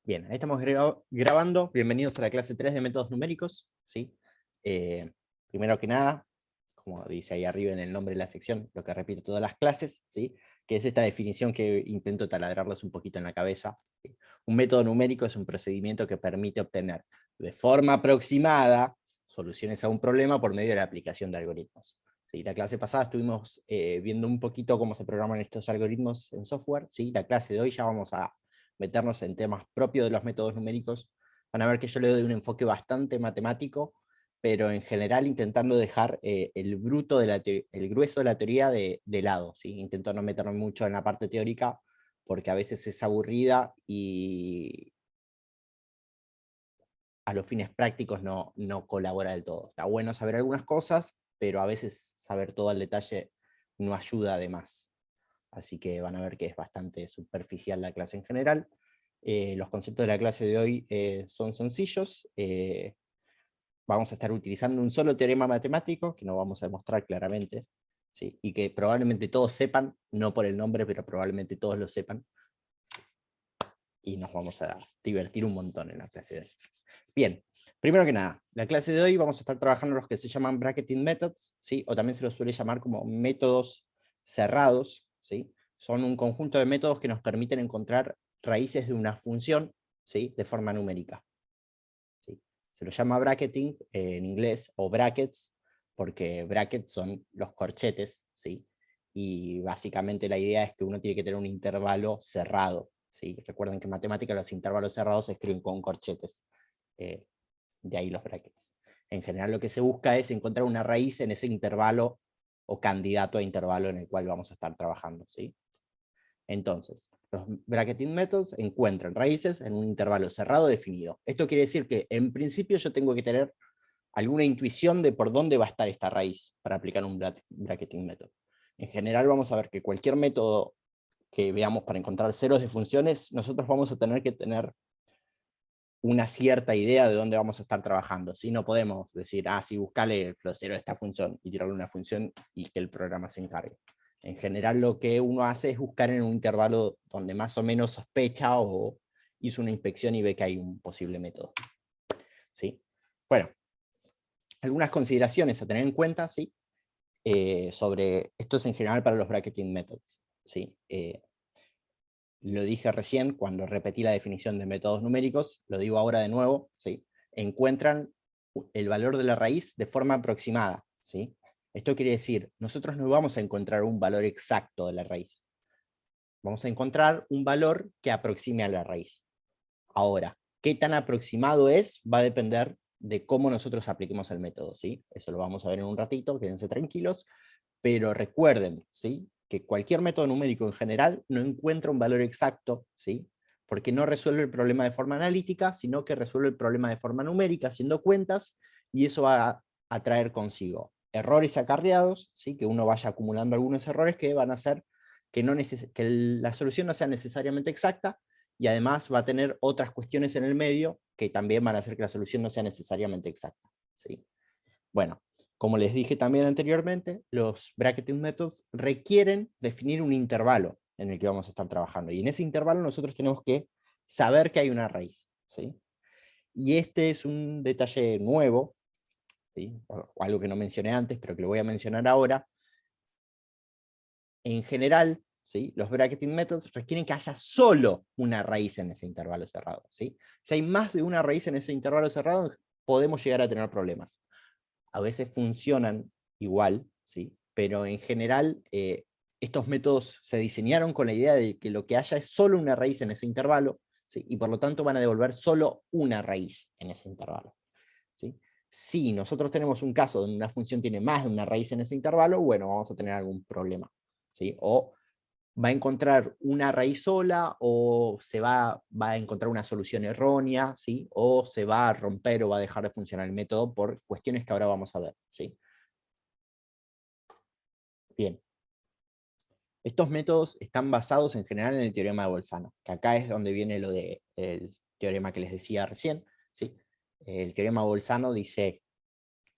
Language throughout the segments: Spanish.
Bien, ahí estamos grabando. Bienvenidos a la clase 3 de métodos numéricos. ¿Sí? Primero que nada, como dice ahí arriba en el nombre de la sección, lo que repito todas las clases, ¿sí? Que es esta definición que intento taladrarles un poquito en la cabeza. ¿Sí? Un método numérico es un procedimiento que permite obtener de forma aproximada soluciones a un problema por medio de la aplicación de algoritmos. ¿Sí? La clase pasada estuvimos viendo un poquito cómo se programan estos algoritmos en software. ¿Sí? La clase de hoy ya vamos a meternos en temas propios de los métodos numéricos. Van a ver que yo le doy un enfoque bastante matemático, pero en general intentando dejar el grueso de la teoría de lado. ¿Sí? Intento no meterme mucho en la parte teórica, porque a veces es aburrida y a los fines prácticos no colabora del todo. Está bueno saber algunas cosas, pero a veces saber todo el detalle no ayuda además. Así que van a ver que es bastante superficial la clase en general. Los conceptos de la clase de hoy son sencillos. Vamos a estar utilizando un solo teorema matemático, que no vamos a demostrar claramente, ¿sí? Y que probablemente todos sepan, no por el nombre, pero probablemente todos lo sepan. Y nos vamos a divertir un montón en la clase de hoy. Bien, primero que nada, la clase de hoy vamos a estar trabajando los que se llaman bracketing methods, ¿sí? O también se los suele llamar como métodos cerrados, ¿sí? Son un conjunto de métodos que nos permiten encontrar raíces de una función, ¿sí? De forma numérica. ¿Sí? Se lo llama bracketing en inglés, o brackets, porque brackets son los corchetes, ¿sí? Y básicamente la idea es que uno tiene que tener un intervalo cerrado, ¿sí? Recuerden que en matemática los intervalos cerrados se escriben con corchetes, eh, de ahí los brackets. En general lo que se busca es encontrar una raíz en ese intervalo o candidato a intervalo en el cual vamos a estar trabajando, ¿sí? Entonces, los bracketing methods encuentran raíces en un intervalo cerrado definido. Esto quiere decir que en principio yo tengo que tener alguna intuición de por dónde va a estar esta raíz para aplicar un bracketing method. En general vamos a ver que cualquier método que veamos para encontrar ceros de funciones, nosotros vamos a tener que tener una cierta idea de dónde vamos a estar trabajando. ¿Sí? No podemos decir, sí, buscale los ceros de esta función y tirarle una función y que el programa se encargue. En general lo que uno hace es buscar en un intervalo donde más o menos sospecha o hizo una inspección y ve que hay un posible método. ¿Sí? Bueno, algunas consideraciones a tener en cuenta, ¿sí? Sobre, esto es en general para los bracketing methods. ¿Sí? Lo dije recién cuando repetí la definición de métodos numéricos, lo digo ahora de nuevo, ¿sí? Encuentran el valor de la raíz de forma aproximada, ¿sí? Esto quiere decir, nosotros no vamos a encontrar un valor exacto de la raíz. Vamos a encontrar un valor que aproxime a la raíz. Ahora, qué tan aproximado es va a depender de cómo nosotros apliquemos el método, ¿sí? Eso lo vamos a ver en un ratito, quédense tranquilos, pero recuerden, ¿sí? Que cualquier método numérico en general no encuentra un valor exacto, ¿sí? Porque no resuelve el problema de forma analítica, sino que resuelve el problema de forma numérica, haciendo cuentas, y eso va a traer consigo errores acarreados, ¿sí? Que uno vaya acumulando algunos errores que van a hacer que, que la solución no sea necesariamente exacta, y además va a tener otras cuestiones en el medio que también van a hacer que la solución no sea necesariamente exacta, ¿sí? Bueno, como les dije también anteriormente, los bracketing methods requieren definir un intervalo en el que vamos a estar trabajando. Y en ese intervalo nosotros tenemos que saber que hay una raíz, ¿sí? Y este es un detalle nuevo, ¿sí? O algo que no mencioné antes, pero que lo voy a mencionar ahora. En general, ¿sí? Los bracketing methods requieren que haya solo una raíz en ese intervalo cerrado, ¿sí? Si hay más de una raíz en ese intervalo cerrado, podemos llegar a tener problemas. A veces funcionan igual, ¿sí? Pero en general estos métodos se diseñaron con la idea de que lo que haya es solo una raíz en ese intervalo, ¿sí? Y por lo tanto van a devolver solo una raíz en ese intervalo, ¿sí? Si nosotros tenemos un caso donde una función tiene más de una raíz en ese intervalo, bueno, vamos a tener algún problema, ¿sí? O va a encontrar una raíz sola, o va a encontrar una solución errónea, ¿sí? O se va a romper o va a dejar de funcionar el método por cuestiones que ahora vamos a ver, ¿sí? Bien. Estos métodos están basados en general en el teorema de Bolzano, que acá es donde viene lo del teorema que les decía recién, ¿sí? El teorema de Bolzano dice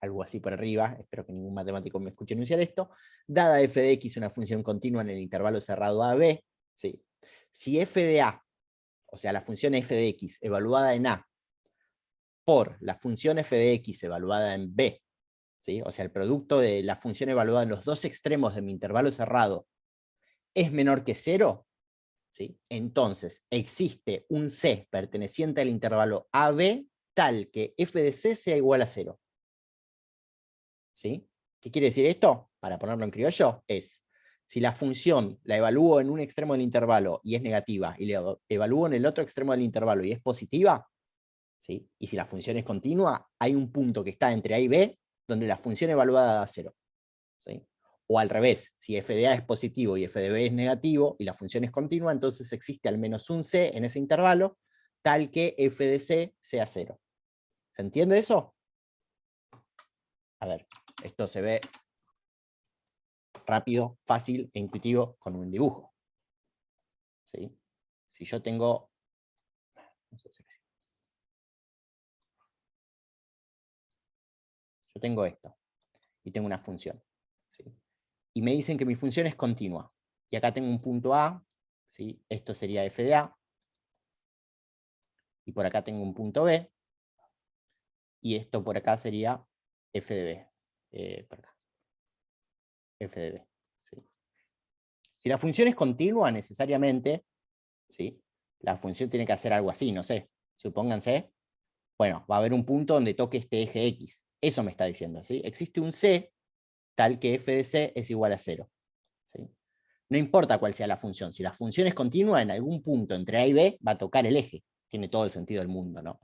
algo así por arriba, espero que ningún matemático me escuche enunciar esto: dada f de x una función continua en el intervalo cerrado a b, ¿sí? Si f de a o sea, la función f de x evaluada en A, por la función f de x evaluada en B, ¿sí? O sea, el producto de la función evaluada en los dos extremos de mi intervalo cerrado es menor que 0, ¿sí? Entonces existe un C perteneciente al intervalo AB tal que f de C sea igual a 0. ¿Sí? ¿Qué quiere decir esto? Para ponerlo en criollo, es, si la función la evalúo en un extremo del intervalo y es negativa, y la evalúo en el otro extremo del intervalo y es positiva, ¿sí? Y si la función es continua, hay un punto que está entre A y B, donde la función evaluada da 0. ¿Sí? O al revés, si f de A es positivo y f de B es negativo, y la función es continua, entonces existe al menos un C en ese intervalo, tal que f de C sea 0. ¿Se entiende eso? A ver, esto se ve rápido, fácil e intuitivo con un dibujo. ¿Sí? Si yo tengo... Yo tengo esto, y tengo una función. ¿Sí? Y me dicen que mi función es continua. Y acá tengo un punto A, ¿sí? Esto sería f de A, y por acá tengo un punto B, y esto por acá sería f de B. Por acá. F de B. ¿Sí? Si la función es continua, necesariamente, ¿sí? La función tiene que hacer algo así, no sé. Supónganse, bueno, va a haber un punto donde toque este eje X. Eso me está diciendo, ¿sí? Existe un C tal que f de C es igual a 0. ¿Sí? No importa cuál sea la función, si la función es continua, en algún punto entre A y B va a tocar el eje. Tiene todo el sentido del mundo, ¿no?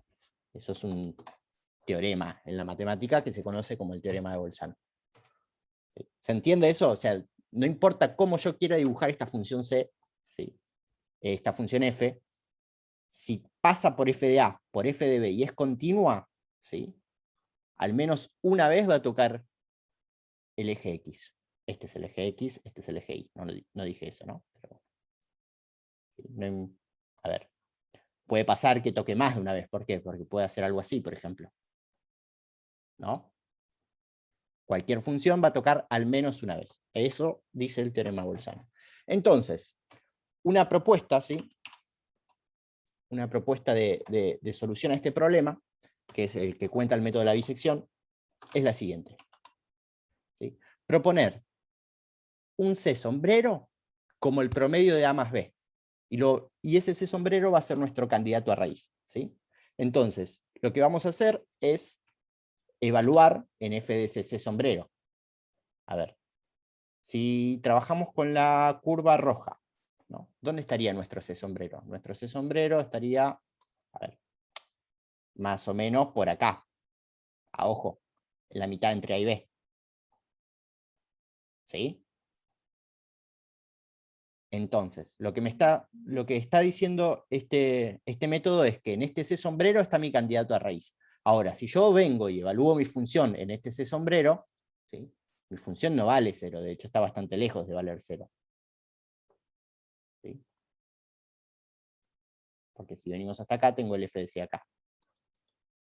Eso es un teorema en la matemática que se conoce como el teorema de Bolzano. ¿Sí? ¿Se entiende eso? O sea, no importa cómo yo quiera dibujar esta función C, ¿sí? Esta función f, si pasa por f de A, por f de B y es continua, ¿sí? Al menos una vez va a tocar el eje X. Este es el eje X, este es el eje Y. No dije eso, ¿no? Pero, a ver, puede pasar que toque más de una vez. ¿Por qué? Porque puede hacer algo así, por ejemplo. ¿No? Cualquier función va a tocar al menos una vez. Eso dice el teorema Bolzano. Entonces, una propuesta, ¿sí? Una propuesta de solución a este problema, que es el que cuenta el método de la bisección, es la siguiente. ¿Sí? Proponer un C sombrero como el promedio de A más B. Y ese C sombrero va a ser nuestro candidato a raíz. ¿Sí? Entonces, lo que vamos a hacer es evaluar en f de ese C sombrero. A ver, si trabajamos con la curva roja, ¿no? ¿Dónde estaría nuestro C sombrero? Nuestro C sombrero estaría, a ver, más o menos por acá, a ojo, en la mitad entre A y B. ¿Sí? Entonces, lo que está diciendo este método es que en este C sombrero está mi candidato a raíz. Ahora, si yo vengo y evalúo mi función en este C sombrero, ¿sí? Mi función no vale 0, de hecho está bastante lejos de valer 0. ¿Sí? Porque si venimos hasta acá, tengo el f de c acá.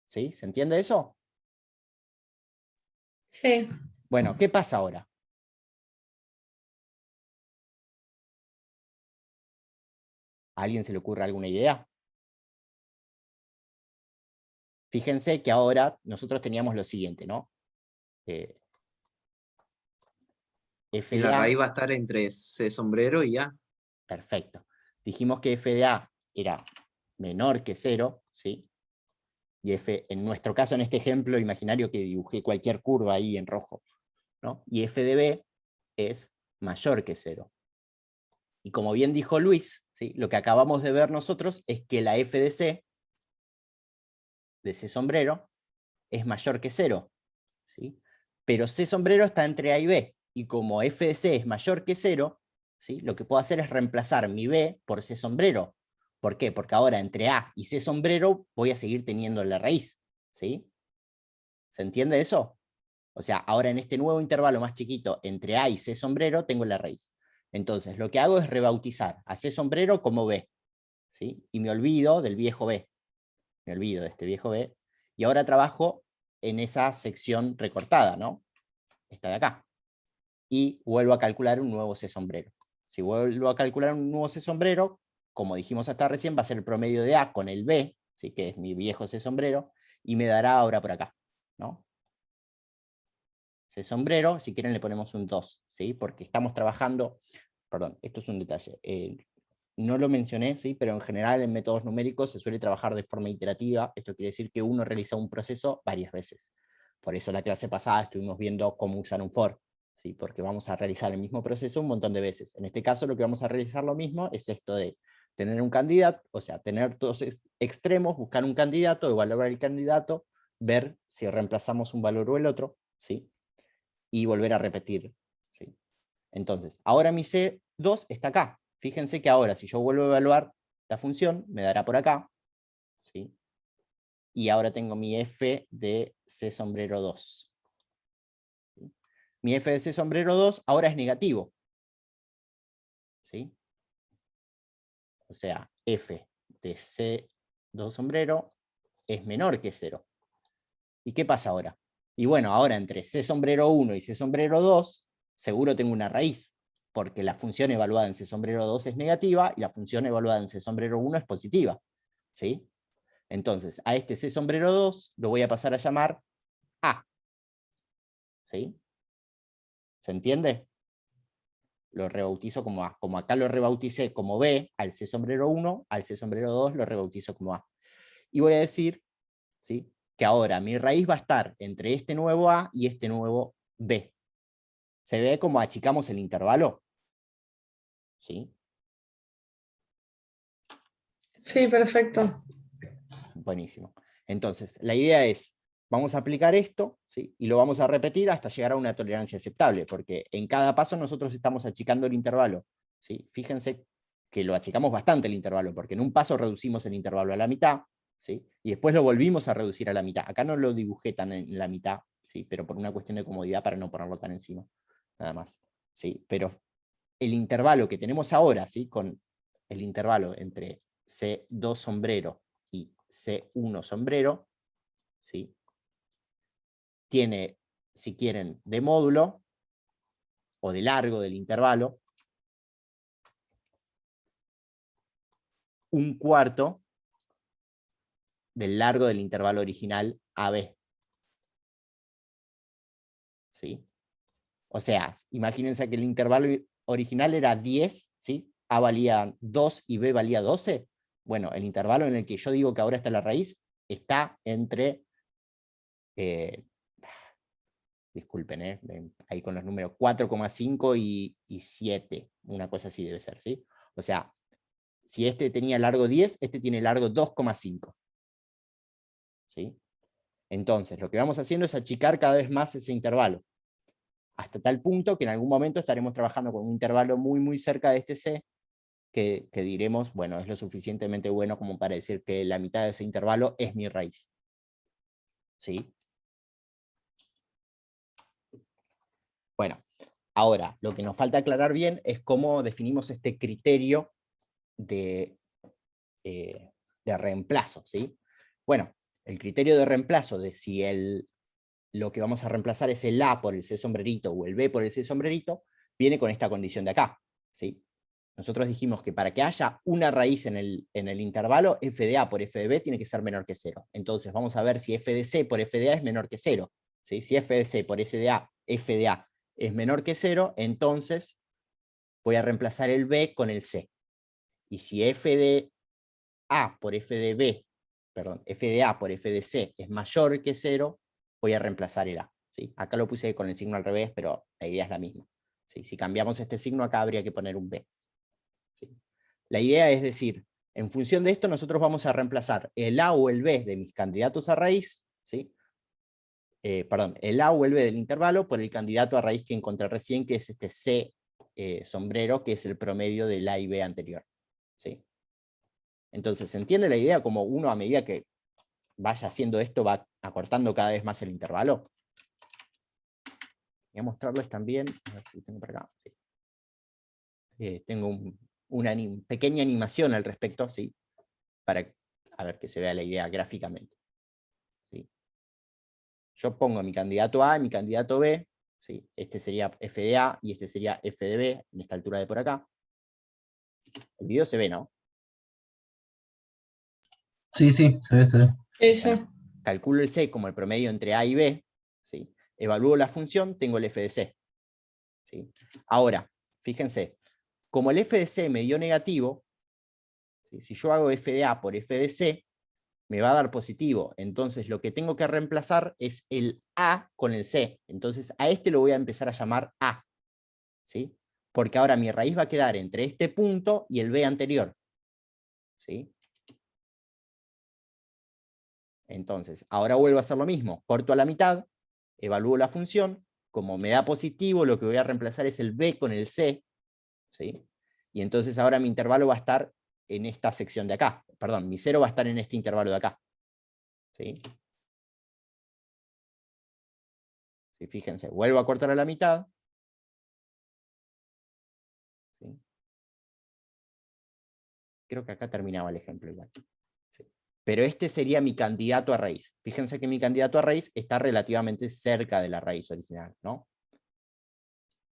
¿Sí? ¿Se entiende eso? Sí. Bueno, ¿qué pasa ahora? ¿A alguien se le ocurre alguna idea? Fíjense que ahora nosotros teníamos lo siguiente, ¿no? F Y de la A, raíz va a estar entre C sombrero y A. perfecto. Dijimos que f de A era menor que 0, ¿sí? Y f, en nuestro caso, en este ejemplo imaginario que dibujé cualquier curva ahí en rojo, ¿no? Y f de B es mayor que 0. Y como bien dijo Luis, ¿sí? Lo que acabamos de ver nosotros es que la f de C sombrero, es mayor que 0. ¿Sí? Pero C sombrero está entre A y B, y como f de C es mayor que 0, ¿sí? Lo que puedo hacer es reemplazar mi B por C sombrero. ¿Por qué? Porque ahora entre A y C sombrero voy a seguir teniendo la raíz. ¿Sí? ¿Se entiende eso? O sea, ahora en este nuevo intervalo más chiquito entre A y C sombrero tengo la raíz. Entonces, lo que hago es rebautizar a C sombrero como B. ¿Sí? Y me olvido del viejo B. Me olvido de este viejo B. Y ahora trabajo en esa sección recortada, ¿no? Esta de acá. Y vuelvo a calcular un nuevo C sombrero. Si vuelvo a calcular un nuevo C sombrero, como dijimos hasta recién, va a ser el promedio de A con el B, ¿sí? Que es mi viejo C sombrero, y me dará ahora por acá, ¿no? C sombrero, si quieren le ponemos un 2, ¿sí? Porque estamos trabajando, perdón, esto es un detalle, no lo mencioné, ¿sí? Pero en general en métodos numéricos se suele trabajar de forma iterativa, esto quiere decir que uno realiza un proceso varias veces. Por eso la clase pasada estuvimos viendo cómo usar un for, ¿sí? Porque vamos a realizar el mismo proceso un montón de veces. En este caso lo que vamos a realizar lo mismo es esto de tener un candidato, o sea, tener dos extremos, buscar un candidato, evaluar el candidato, ver si reemplazamos un valor o el otro, ¿sí? Y volver a repetir, ¿sí? Entonces, ahora mi C2 está acá. Fíjense que ahora, si yo vuelvo a evaluar la función, me dará por acá, ¿sí? Y ahora tengo mi f de C sombrero 2. ¿Sí? Mi f de C sombrero 2 ahora es negativo, ¿sí? O sea, f de C2 sombrero es menor que 0. ¿Y qué pasa ahora? Y bueno, ahora entre C sombrero 1 y C sombrero 2, seguro tengo una raíz, porque la función evaluada en C sombrero 2 es negativa y la función evaluada en C sombrero 1 es positiva, ¿sí? Entonces, a este C sombrero 2 lo voy a pasar a llamar A, ¿sí? ¿Se entiende? Lo rebautizo como A. Como acá lo rebauticé como B al C sombrero 1, al C sombrero 2 lo rebautizo como A. Y voy a decir, ¿sí?, que ahora mi raíz va a estar entre este nuevo A y este nuevo B. ¿Se ve cómo achicamos el intervalo? ¿Sí? Sí, perfecto. Buenísimo. Entonces, la idea es, vamos a aplicar esto, ¿sí?, y lo vamos a repetir hasta llegar a una tolerancia aceptable, porque en cada paso nosotros estamos achicando el intervalo, ¿sí? Fíjense que lo achicamos bastante el intervalo, porque en un paso reducimos el intervalo a la mitad, ¿sí?, y después lo volvimos a reducir a la mitad. Acá no lo dibujé tan en la mitad, ¿sí?, pero por una cuestión de comodidad para no ponerlo tan encima, nada más, ¿sí? Pero el intervalo que tenemos ahora, ¿sí?, con el intervalo entre C2 sombrero y C1 sombrero, ¿sí?, tiene, si quieren, de módulo o de largo del intervalo, un cuarto del largo del intervalo original AB. ¿Sí? O sea, imagínense que el intervalo original era 10, ¿sí? A valía 2 y B valía 12. Bueno, el intervalo en el que yo digo que ahora está la raíz está entre, disculpen, ahí con los números, 4,5 y 7, una cosa así debe ser, ¿sí? O sea, si este tenía largo 10, este tiene largo 2,5. ¿Sí? Entonces, lo que vamos haciendo es achicar cada vez más ese intervalo, hasta tal punto que en algún momento estaremos trabajando con un intervalo muy, muy cerca de este C, que diremos, bueno, es lo suficientemente bueno como para decir que la mitad de ese intervalo es mi raíz. ¿Sí? Bueno, ahora, lo que nos falta aclarar bien es cómo definimos este criterio de reemplazo, ¿sí? Bueno, el criterio de reemplazo de si lo que vamos a reemplazar es el A por el C sombrerito o el B por el C sombrerito, viene con esta condición de acá, ¿sí? Nosotros dijimos que para que haya una raíz en el intervalo, f de A por f de B tiene que ser menor que 0. Entonces vamos a ver si f de C por f de A es menor que 0. ¿Sí? Si f de C por f de A es menor que 0, entonces voy a reemplazar el B con el C. Y si f de A por f de B, perdón, f de A por f de C es mayor que 0, voy a reemplazar el A. ¿Sí? Acá lo puse con el signo al revés, pero la idea es la misma. ¿Sí? Si cambiamos este signo, acá habría que poner un B. ¿Sí? La idea es decir, en función de esto, nosotros vamos a reemplazar el A o el B de mis candidatos a raíz, ¿sí? Perdón, el A o el B del intervalo por el candidato a raíz que encontré recién, que es este C sombrero, que es el promedio del A y B anterior. ¿Sí? Entonces, ¿se entiende la idea? Como uno, a medida que vaya haciendo esto, va acortando cada vez más el intervalo. Voy a mostrarles también, a ver si tengo por acá. Sí. Tengo una pequeña animación al respecto, ¿sí? Para a ver que se vea la idea gráficamente. ¿Sí? Yo pongo mi candidato A y mi candidato B, ¿sí? Este sería f de A y este sería f de B, en esta altura de por acá. El video se ve, ¿no? Sí, sí, se ve, se ve. Sí, sí. Bueno, calculo el C como el promedio entre A y B, ¿sí? Evalúo la función, tengo el f de C. ¿Sí? Ahora, fíjense, como el f de C me dio negativo, ¿sí? Si yo hago f de A por f de C, me va a dar positivo. Entonces lo que tengo que reemplazar es el A con el C. Entonces a este lo voy a empezar a llamar A. ¿Sí? Porque ahora mi raíz va a quedar entre este punto y el B anterior. ¿Sí? Entonces, ahora vuelvo a hacer lo mismo. Corto a la mitad, evalúo la función. Como me da positivo, lo que voy a reemplazar es el B con el C. ¿Sí? Y entonces ahora mi intervalo va a estar en esta sección de acá. Perdón, mi cero va a estar en este intervalo de acá. ¿Sí? Sí, fíjense, vuelvo a cortar a la mitad. ¿Sí? Creo que acá terminaba el ejemplo igual. ¿Sí? Pero este sería mi candidato a raíz. Fíjense que mi candidato a raíz está relativamente cerca de la raíz original, ¿no?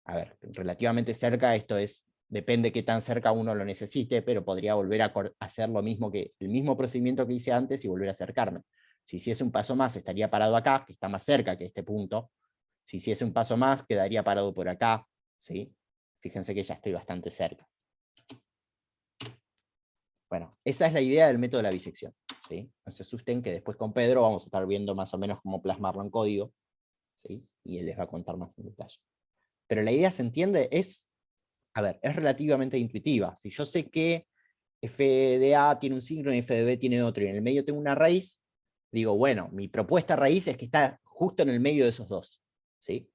A ver, relativamente cerca, esto es, depende qué tan cerca uno lo necesite, pero podría volver a hacer lo mismo que, el mismo procedimiento que hice antes y volver a acercarme. Si hiciese un paso más, estaría parado acá, que está más cerca que este punto. Si hiciese un paso más, quedaría parado por acá, ¿sí? Fíjense que ya estoy bastante cerca. Bueno, esa es la idea del método de la bisección, ¿sí? No se asusten que después con Pedro vamos a estar viendo más o menos cómo plasmarlo en código, ¿sí? Y él les va a contar más en detalle. Pero la idea, ¿se entiende? Es, a ver, es relativamente intuitiva. Si yo sé que f de A tiene un signo y f de B tiene otro, y en el medio tengo una raíz, digo, bueno, mi propuesta raíz es que está justo en el medio de esos dos, ¿sí?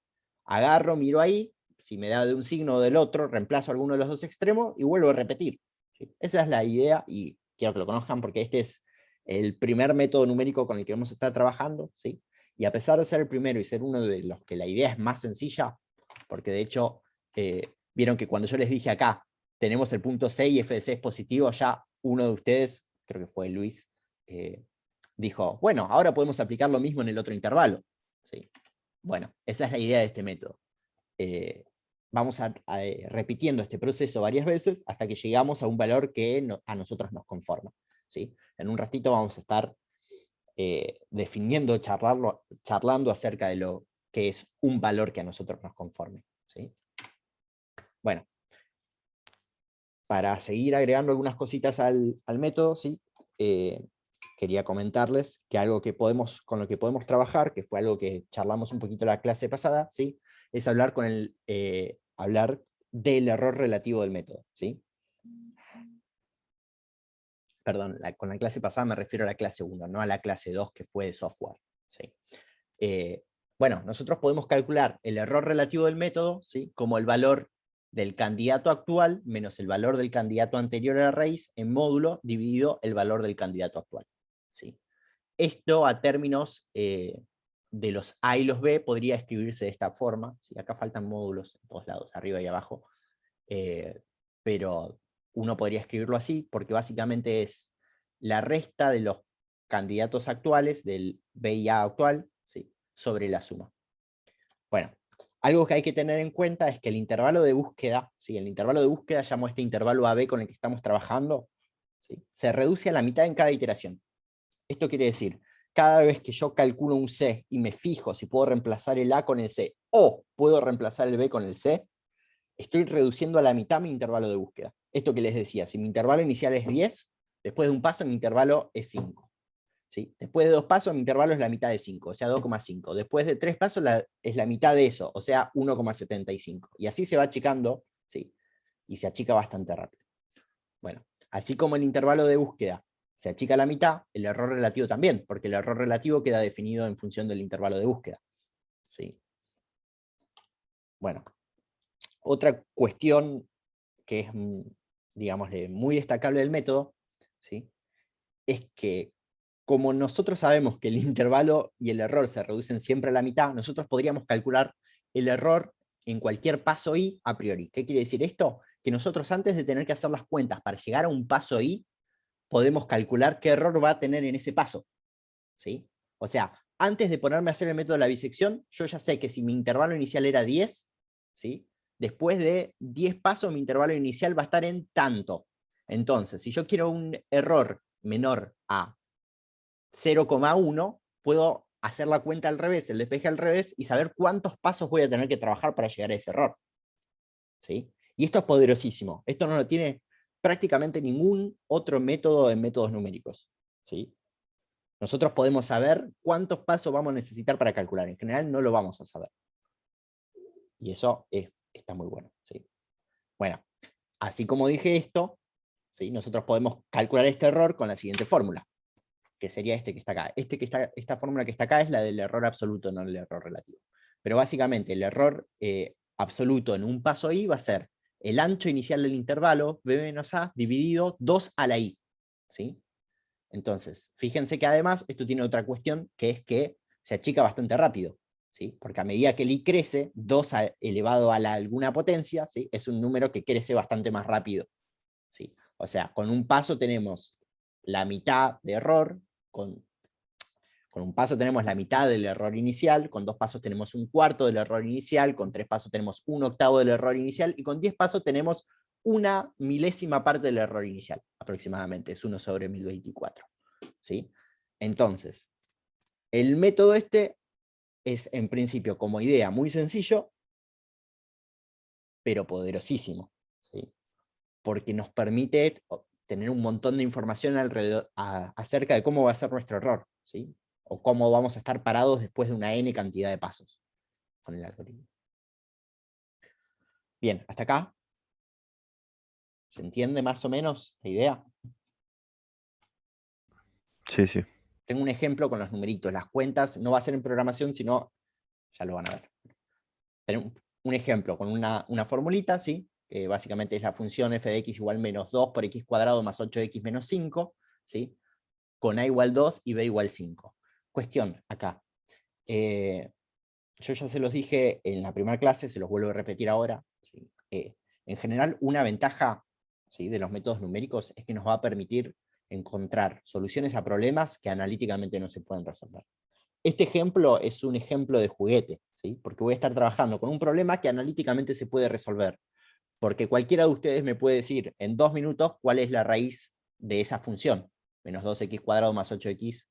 Agarro, miro ahí, si me da de un signo o del otro, reemplazo alguno de los dos extremos y vuelvo a repetir. ¿Sí? Esa es la idea, y quiero que lo conozcan porque este es el primer método numérico con el que vamos a estar trabajando, ¿sí? Y a pesar de ser el primero y ser uno de los que la idea es más sencilla, porque de hecho, vieron que cuando yo les dije acá, tenemos el punto C y f de C es positivo, ya uno de ustedes, creo que fue Luis, dijo, bueno, ahora podemos aplicar lo mismo en el otro intervalo. ¿Sí? Bueno, esa es la idea de este método. Vamos repitiendo este proceso varias veces hasta que llegamos a un valor que a nosotros nos conforma. ¿Sí? En un ratito vamos a estar definiendo, charlando acerca de lo que es un valor que a nosotros nos conforme. ¿Sí? Bueno, para seguir agregando algunas cositas al método, ¿sí? Quería comentarles que algo que con lo que podemos trabajar, que fue algo que charlamos un poquito en la clase pasada, ¿sí? Es hablar, hablar del error relativo del método. ¿Sí? Perdón, con la clase pasada me refiero a la clase 1, no a la clase 2 que fue de software. ¿Sí? Bueno, nosotros podemos calcular el error relativo del método, ¿sí? Como el valor del candidato actual menos el valor del candidato anterior a la raíz en módulo dividido el valor del candidato actual. ¿Sí? Esto a términos de los A y los B podría escribirse de esta forma. ¿Sí? Acá faltan módulos en todos lados, arriba y abajo. Pero uno podría escribirlo así porque básicamente es la resta de los candidatos actuales del B y A actual, ¿sí? Sobre la suma. Bueno, algo que hay que tener en cuenta es que el intervalo de búsqueda, ¿sí? El intervalo de búsqueda, llamo este intervalo AB con el que estamos trabajando, ¿sí? Se reduce a la mitad en cada iteración. Esto quiere decir, cada vez que yo calculo un C y me fijo si puedo reemplazar el A con el C o puedo reemplazar el B con el C, estoy reduciendo a la mitad mi intervalo de búsqueda. Esto que les decía, si mi intervalo inicial es 10, después de un paso mi intervalo es 5. ¿Sí? Después de 2 pasos mi intervalo es la mitad de 5, o sea 2,5. Después de 3 pasos es la mitad de eso, o sea 1,75. Y así se va achicando, ¿sí? Y se achica bastante rápido. Bueno, así como el intervalo de búsqueda se achica a la mitad, el error relativo también, porque el error relativo queda definido en función del intervalo de búsqueda. ¿Sí? Bueno, otra cuestión que es, digamos, muy destacable del método, ¿sí? Es que como nosotros sabemos que el intervalo y el error se reducen siempre a la mitad, nosotros podríamos calcular el error en cualquier paso i a priori. ¿Qué quiere decir esto? Que nosotros antes de tener que hacer las cuentas para llegar a un paso i, podemos calcular qué error va a tener en ese paso. ¿Sí? O sea, antes de ponerme a hacer el método de la bisección, yo ya sé que si mi intervalo inicial era 10, ¿sí? Después de 10 pasos mi intervalo inicial va a estar en tanto. Entonces, si yo quiero un error menor a 0,1, puedo hacer la cuenta al revés, el despeje al revés, y saber cuántos pasos voy a tener que trabajar para llegar a ese error. ¿Sí? Y esto es poderosísimo. Esto no lo tiene prácticamente ningún otro método en métodos numéricos. ¿Sí? Nosotros podemos saber cuántos pasos vamos a necesitar para calcular. En general no lo vamos a saber. Y eso está muy bueno. ¿Sí? Bueno, así como dije esto, ¿sí? Nosotros podemos calcular este error con la siguiente fórmula, que sería este que está acá. Esta fórmula que está acá es la del error absoluto, no el error relativo. Pero básicamente el error absoluto en un paso i va a ser el ancho inicial del intervalo, b menos a, dividido 2 a la i. ¿Sí? Entonces, fíjense que además esto tiene otra cuestión, que es que se achica bastante rápido. ¿Sí? Porque a medida que el i crece, 2 elevado a alguna potencia, ¿sí? Es un número que crece bastante más rápido. ¿Sí? O sea, con un paso tenemos la mitad de error, con un paso tenemos la mitad del error inicial, con 2 pasos tenemos un cuarto del error inicial, con 3 pasos tenemos un octavo del error inicial, y con 10 pasos tenemos una milésima parte del error inicial, aproximadamente, es 1 sobre 1024. ¿Sí? Entonces, el método este es en principio como idea muy sencillo, pero poderosísimo, ¿sí? Porque nos permite tener un montón de información alrededor, acerca de cómo va a ser nuestro error, ¿sí? O cómo vamos a estar parados después de una n cantidad de pasos con el algoritmo. Bien, hasta acá. ¿Se entiende más o menos la idea? Sí, sí. Tengo un ejemplo con los numeritos. Las cuentas no va a ser en programación, sino, ya lo van a ver. Tenemos un ejemplo con una formulita, ¿sí? Que básicamente es la función f de x igual menos 2 por x cuadrado más 8x menos 5, ¿sí? Con a igual 2 y b igual 5. Cuestión, acá. Yo ya se los dije en la primera clase, se los vuelvo a repetir ahora. ¿Sí? En general, una ventaja, ¿sí?, de los métodos numéricos es que nos va a permitir encontrar soluciones a problemas que analíticamente no se pueden resolver. Este ejemplo es un ejemplo de juguete, ¿sí? Porque voy a estar trabajando con un problema que analíticamente se puede resolver. Porque cualquiera de ustedes me puede decir en 2 minutos cuál es la raíz de esa función. Menos 2x cuadrado más 8x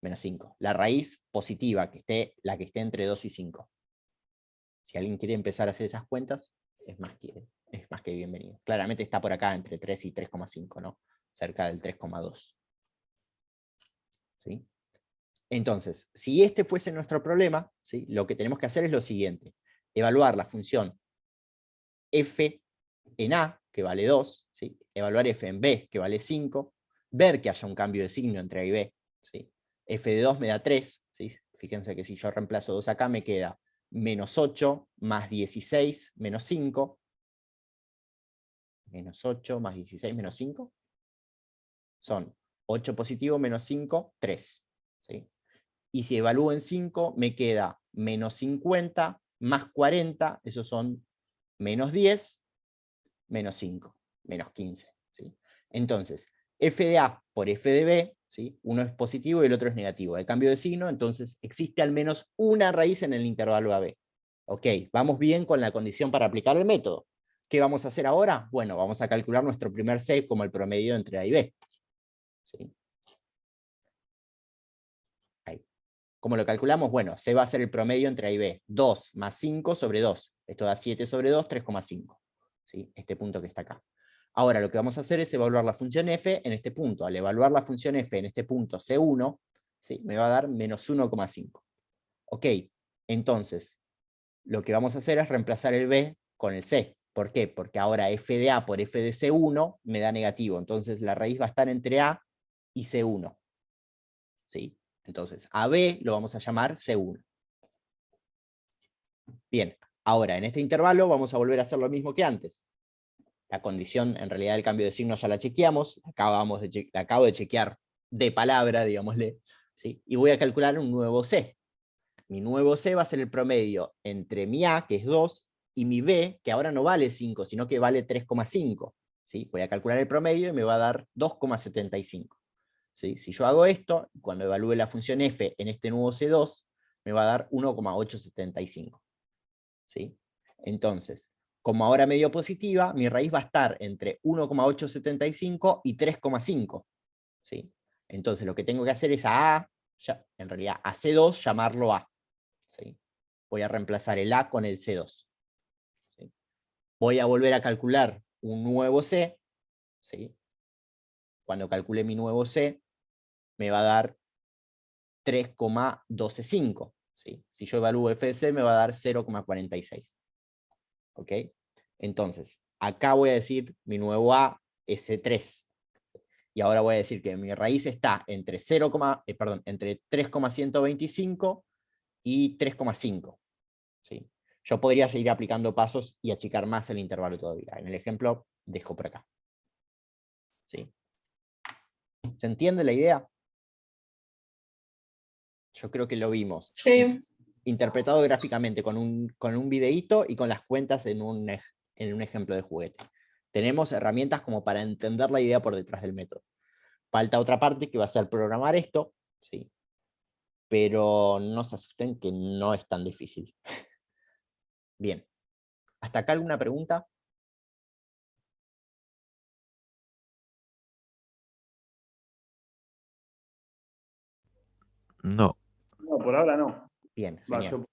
menos 5. La raíz positiva, la que esté entre 2 y 5. Si alguien quiere empezar a hacer esas cuentas, es más que bienvenido. Claramente está por acá entre 3 y 3,5, ¿no? Cerca del 3,2. ¿Sí? Entonces, si este fuese nuestro problema, ¿sí?, lo que tenemos que hacer es lo siguiente. Evaluar la función f en a, que vale 2, ¿sí?, evaluar f en b, que vale 5, ver que haya un cambio de signo entre a y b. ¿Sí? F de 2 me da 3, ¿sí? Fíjense que si yo reemplazo 2 acá me queda menos 8 más 16 menos 5. Menos 8 más 16 menos 5. Son 8 positivo menos 5, 3. ¿Sí? Y si evalúo en 5, me queda menos 50 más 40, esos son menos 10, menos 5, menos 15. ¿Sí? Entonces, f de a por f de b, ¿sí?, uno es positivo y el otro es negativo. Hay cambio de signo, entonces existe al menos una raíz en el intervalo AB. Ok, vamos bien con la condición para aplicar el método. ¿Qué vamos a hacer ahora? Bueno, vamos a calcular nuestro primer C como el promedio entre A y B. ¿Sí? Ahí. ¿Cómo lo calculamos? Bueno, C va a ser el promedio entre A y B. 2 más 5 sobre 2. Esto da 7 sobre 2, 3,5. ¿Sí? Este punto que está acá. Ahora lo que vamos a hacer es evaluar la función f en este punto. Al evaluar la función f en este punto C1, ¿sí?, me va a dar menos 1,5. Ok, entonces, lo que vamos a hacer es reemplazar el b con el c. ¿Por qué? Porque ahora f de a por f de C1 me da negativo. Entonces la raíz va a estar entre a y C1. ¿Sí? Entonces, a b lo vamos a llamar C1. Bien, ahora en este intervalo vamos a volver a hacer lo mismo que antes. La condición, en realidad, del cambio de signo ya la chequeamos, la acabo de chequear de palabra, digámosle, ¿sí? Y voy a calcular un nuevo C. Mi nuevo C va a ser el promedio entre mi A, que es 2, y mi B, que ahora no vale 5, sino que vale 3,5. ¿Sí? Voy a calcular el promedio y me va a dar 2,75. ¿Sí? Si yo hago esto, cuando evalúe la función f en este nuevo C2, me va a dar 1,875. ¿Sí? Entonces, como ahora me dio positiva, mi raíz va a estar entre 1,875 y 3,5. ¿Sí? Entonces lo que tengo que hacer es en realidad a C2 llamarlo A. ¿Sí? Voy a reemplazar el A con el C2. ¿Sí? Voy a volver a calcular un nuevo C. ¿Sí? Cuando calcule mi nuevo C, me va a dar 3,125. ¿Sí? Si yo evalúo f de C, me va a dar 0,46. ¿Ok? Entonces, acá voy a decir mi nuevo A es C3. Y ahora voy a decir que mi raíz está entre, entre 3,125 y 3,5. ¿Sí? Yo podría seguir aplicando pasos y achicar más el intervalo todavía. En el ejemplo, dejo por acá. ¿Sí? ¿Se entiende la idea? Yo creo que lo vimos. Sí, Interpretado gráficamente con un videíto y con las cuentas en un ejemplo de juguete. Tenemos herramientas como para entender la idea por detrás del método. Falta otra parte que va a ser programar esto, ¿sí? Pero no se asusten que no es tan difícil. Bien. ¿Hasta acá alguna pregunta? No. No, por ahora no. Bien, Va, genial.